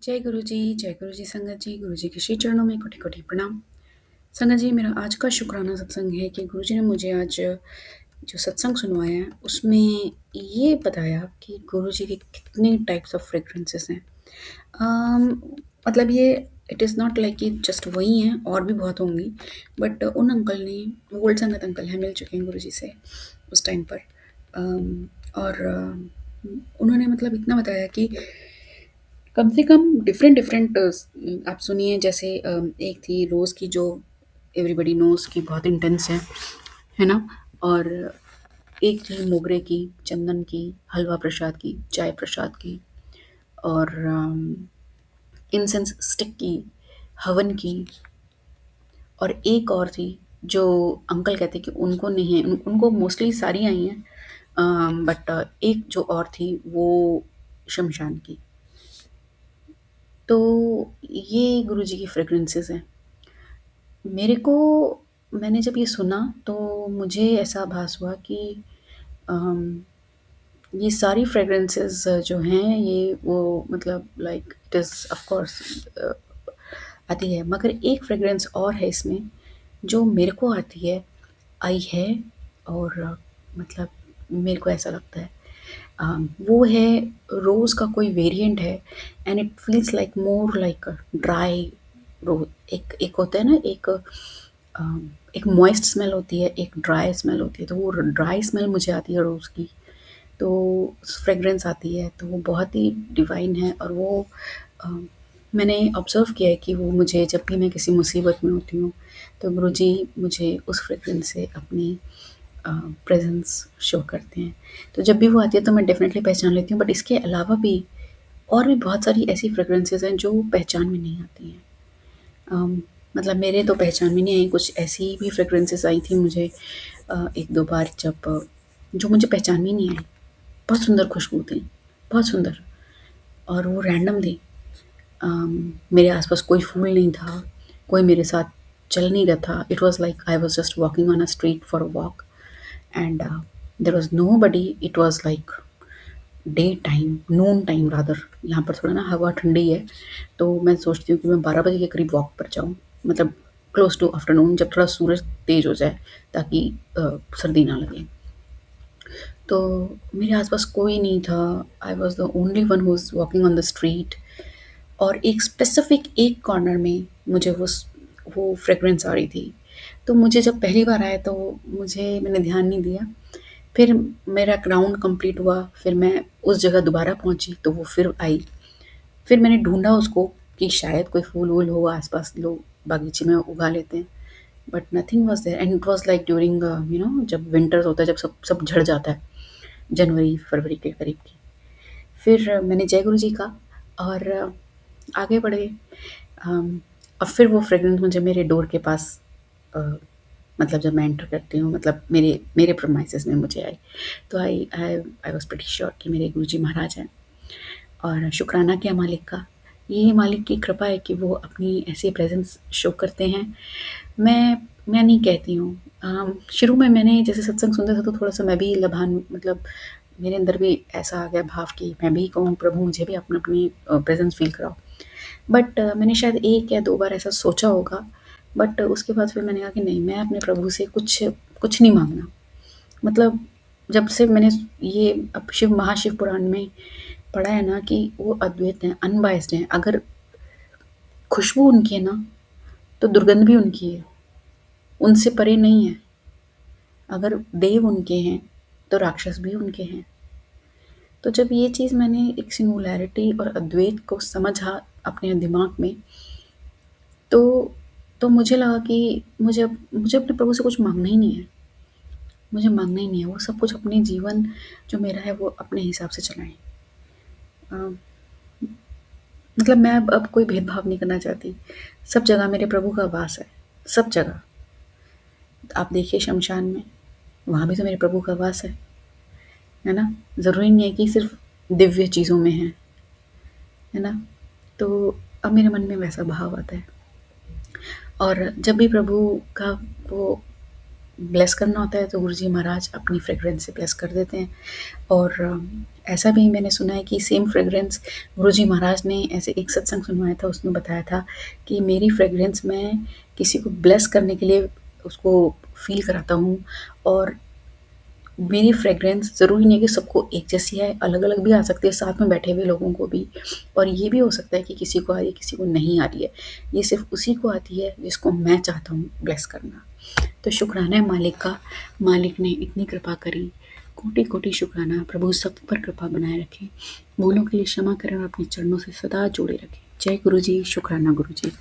जय गुरु जी संगत जी, गुरु जी के श्री चरणों में कोटि कोटि प्रणाम। संगत जी, मेरा आज का शुक्राना सत्संग है कि गुरु जी ने मुझे आज जो सत्संग सुनवाया है उसमें ये बताया कि गुरु जी के कितने टाइप्स ऑफ फ्रेग्रेंसेस हैं। अम, मतलब ये इट इज़ नॉट लाइक कि जस्ट वही हैं, और भी बहुत होंगी, बट उन अंकल ने, वो गोल्ड संगत अंकल हैं, मिल चुके हैं गुरु जी से उस टाइम पर। और उन्होंने मतलब इतना बताया कि कम से कम डिफरेंट डिफरेंट आप सुनिए, जैसे एक थी रोज़ की जो एवरीबॉडी नोज़ की बहुत इंटेंस है ना? और एक थी मोगरे की, चंदन की, हलवा प्रसाद की, चाय प्रसाद की, और इंसेंस स्टिक की, हवन की, और एक और थी जो अंकल कहते कि उनको नहीं है, उनको मोस्टली सारी आई हैं, बट एक जो और थी वो शमशान की। तो ये गुरुजी की फ्रेग्रेंसेस हैं। मेरे को, मैंने जब ये सुना तो मुझे ऐसा आभास हुआ कि अम, ये सारी फ्रेग्रेंसेस जो हैं ये वो मतलब like it is of course आती है, मगर एक फ्रेग्रेंस और है इसमें जो मेरे को आती है, आई है, और मतलब मेरे को ऐसा लगता है वो है रोज़ का कोई वेरिएंट है, and it feels like more like dry rose. एक एक होता है ना, एक मॉइस्ट स्मेल होती है, एक ड्राई स्मेल होती है, तो वो ड्राई स्मेल मुझे आती है रोज़ की। तो फ्रेग्रेंस आती है तो वो बहुत ही डिवाइन है, और वो अ, मैंने ऑब्ज़र्व किया है कि वो मुझे जब भी मैं किसी मुसीबत में होती हूँ तो गुरुजी मुझे उस फ्रेग्रेंस से अपनी प्रेज़ेंस शो करते हैं। तो जब भी वो आती है तो मैं डेफ़िनेटली पहचान लेती हूँ, बट इसके अलावा भी और भी बहुत सारी ऐसी फ्रेग्रेंसेस हैं जो पहचान में नहीं आती हैं। अम, मतलब मेरे तो पहचान में नहीं आई, कुछ ऐसी भी फ्रेग्रेंसेस आई थी मुझे 1-2 बार, जब जो मुझे पहचान में ही नहीं आई। बहुत सुंदर खुशबू थी, बहुत सुंदर, और वो रैंडम थी। मेरे आस-पास कोई फूल नहीं था, कोई मेरे साथ चल नहीं रहा था। It was like I was just walking on a street for a walk, and there was nobody. It was like day time, noon time rather. यहाँ पर थोड़ा ना हवा ठंडी है, तो मैं सोचती हूँ कि मैं 12 बजे के करीब वॉक पर जाऊँ, मतलब क्लोज़ टू आफ्टरनून, जब थोड़ा सूरज तेज़ हो जाए, ताकि सर्दी ना लगे। तो मेरे आस-पास कोई नहीं था। I was the only one who was walking on the street, और एक स्पेसिफ़िक एक कॉर्नर में मुझे वो फ्रेग्रेंस आ रही थी। तो मुझे जब पहली बार आया तो मैंने ध्यान नहीं दिया। फिर मेरा राउंड कंप्लीट हुआ, फिर मैं उस जगह दोबारा पहुँची तो वो फिर आई। फिर मैंने ढूँढा उसको कि शायद कोई फूल-वूल हो आस-पास, लोग बागीचे में उगा लेते हैं, but nothing was there, and it was like during जब विंटर्स होता है, जब सब सब झड़ जाता है, जनवरी-फरवरी के करीब की। फिर मैंने जय गुरु जी कहा, और आगे बढ़े। अम, और फिर वो फ्रेग्रेंस मुझे मेरे डोर के पास, अ, मतलब जब मैं एंटर करती हूँ, मतलब मेरे मेरे प्रेमाइसेस में मुझे आई। तो आई वाज़ प्रीटी श्योर कि मेरे गुरुजी महाराज हैं, और शुक्राना किया मालिक का। ये मालिक की कृपा है कि वो अपनी ऐसी प्रेज़ेंस शो करते हैं। मैं नहीं कहती हूँ, शुरू में मैंने जैसे सत्संग सुनते थे तो थोड़ा-सा मैं भी लभान, मतलब मेरे अंदर भी ऐसा आ गया भाव कि मैं भी कहूँ प्रभु मुझे भी अपनी प्रेज़ेंस फ़ील कराओ। बट मैंने शायद 1 या 2 बार ऐसा सोचा होगा, बट उसके बाद फिर मैंने कहा कि नहीं, मैं अपने प्रभु से कुछ कुछ नहीं माँगना। मतलब जब से मैंने ये अब महाशिव पुराण में पढ़ा है ना कि वो अद्वैत हैं, अनबायस्ड हैं। अगर खुशबू उनकी है ना, तो दुर्गंध भी उनकी है, उनसे परे नहीं है। अगर देव उनके हैं, तो राक्षस भी उनके हैं। तो जब ये चीज़ मैंने एक सिंगुलैरिटी और अद्वैत को समझा अपने दिमाग में, तो मुझे लगा कि मुझे अपने प्रभु से कुछ माँगना ही नहीं है। मुझे माँगना ही नहीं है, वो सब कुछ अपने जीवन जो मेरा है वो अपने हिसाब से चलाएँ। अ, मतलब मैं अब कोई भेदभाव नहीं करना चाहती। सब जगह मेरे प्रभु का वास है, सब जगह। आप देखिए शमशान में, वहाँ भी तो मेरे प्रभु का वास है ना? ज़रूरी नहीं है कि सिर्फ़ दिव्य चीज़ों में है ना? तो अब मेरे मन में वैसा भाव आता है, और जब भी प्रभु का वो ब्लेस करना होता है तो गुरुजी महाराज अपनी फ्रेग्रेंस से ब्लेस कर देते हैं, और ऐसा भी मैंने सुना है कि सेम फ्रेग्रेंस गुरुजी महाराज ने ऐसे एक सत्संग सुनवाया था, उसमें बताया था कि मेरी फ्रेग्रेंस मैं किसी को ब्लेस करने के लिए उसको फ़ील कराता हूँ, और मेरी फ्रेग्रेंस ज़रूरी नहीं है कि सबको एक जैसी है, अलग-अलग भी आ सकती है, साथ में बैठे हुए लोगों को भी। और ये भी हो सकता है कि किसी को आ रही है, किसी को नहीं आ रही है। ये सिर्फ़ उसी को आती है जिसको मैं चाहता हूँ ब्लेस करना। तो शुक्राना है मालिक का, मालिक ने इतनी कृपा करी। कोटि-कोटि शुक्राना, प्रभु सब पर कृपा बनाए रखें। भूलों के लिए क्षमा करें और अपने चरणों से सदा जोड़े रखें। जय गुरु जी, शुक्राना गुरु जी।